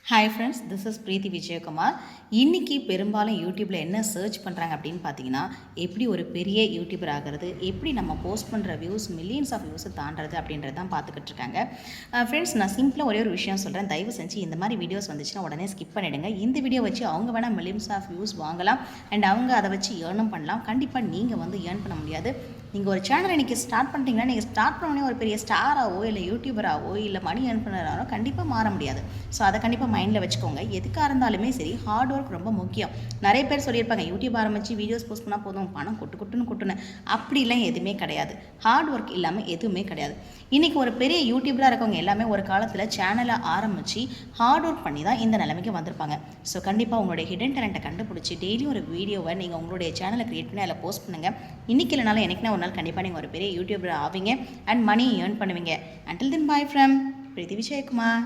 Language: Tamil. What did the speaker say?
ஹாய் ஃப்ரெண்ட்ஸ், திஸ் இஸ் பிரீத்தி விஜயகுமார். இன்றைக்கி பெரும்பாலும் யூடியூப்பில் என்ன சர்ச் பண்ணுறாங்க அப்படின்னு பார்த்தீங்கன்னா, எப்படி ஒரு பெரிய யூடியூபர் ஆகிறது, எப்படி நம்ம போஸ்ட் பண்ணுற வியூஸ் மில்லியன்ஸ் ஆஃப் வியூஸை தாண்டறது அப்படின்றது தான் பார்த்துக்கிட்டு இருக்காங்க. ஃப்ரெண்ட்ஸ், நான் சிம்பிளாக ஒரே ஒரு விஷயம் சொல்கிறேன். தயவு செஞ்சு இந்த மாதிரி வீடியோஸ் வந்துச்சுன்னா உடனே ஸ்கிப் பண்ணிவிடுங்க. இந்த வீடியோ வச்சு அவங்க வேணால் மில்லியன்ஸ் ஆஃப் வியூஸ் வாங்கலாம் அண்ட் அவங்க அதை வச்சு ஏர்னும் பண்ணலாம். கண்டிப்பாக நீங்கள் வந்து ஏர்ன் பண்ண முடியாது. நீங்கள் ஒரு சேனல் இன்றைக்கி ஸ்டார்ட் பண்ணிட்டீங்கன்னா, நீங்கள் ஸ்டார்ட் பண்ணோடனே ஒரு பெரிய ஸ்டாராகவோ இல்லை யூடியூபராகவோ இல்லை மணி ஏர்ன் பண்ணுறாரோ கண்டிப்பாக மாற முடியாது. ஸோ அதை கண்டிப்பாக மைண்டில் வச்சுக்கோங்க. எதுக்காக இருந்தாலுமே சரி, ஹார்ட் ஒர்க் ரொம்ப முக்கியம். நிறைய பேர் சொல்லியிருப்பாங்க, யூடியூப் ஆரம்பித்து வீடியோஸ் போஸ்ட் பண்ணால் போதும், பணம் கொட்டுன்னு அப்படிலாம் எதுவுமே கிடையாது. ஹார்ட் ஒர்க் இல்லாமல் எதுவுமே கிடையாது. இன்றைக்கி ஒரு பெரிய யூடியூபராக இருக்கவங்க எல்லாமே ஒரு காலத்தில் சேனலை ஆரம்பித்து ஹார்ட் ஒர்க் பண்ணி தான் இந்த நிலைமைக்கு வந்திருப்பாங்க. ஸோ கண்டிப்பாக உங்களுடைய ஹிடன் டேலண்ட்டை கண்டுபிடிச்சி டெய்லி ஒரு வீடியோவை நீங்கள் உங்களுடைய சேனலை க்ரியேட் பண்ணி அதில் போஸ்ட் பண்ணுங்கள். இன்றைக்கி இல்லைனாலும் எனக்குன்னா ஒரு நாள் கண்டிப்பாக நீங்கள் ஒரு பெரிய யூடியூபர் ஆவீங்க அண்ட் மணி ஏர்ன் பண்ணுவீங்க. Until then, bye from Preethi Vijayakumar.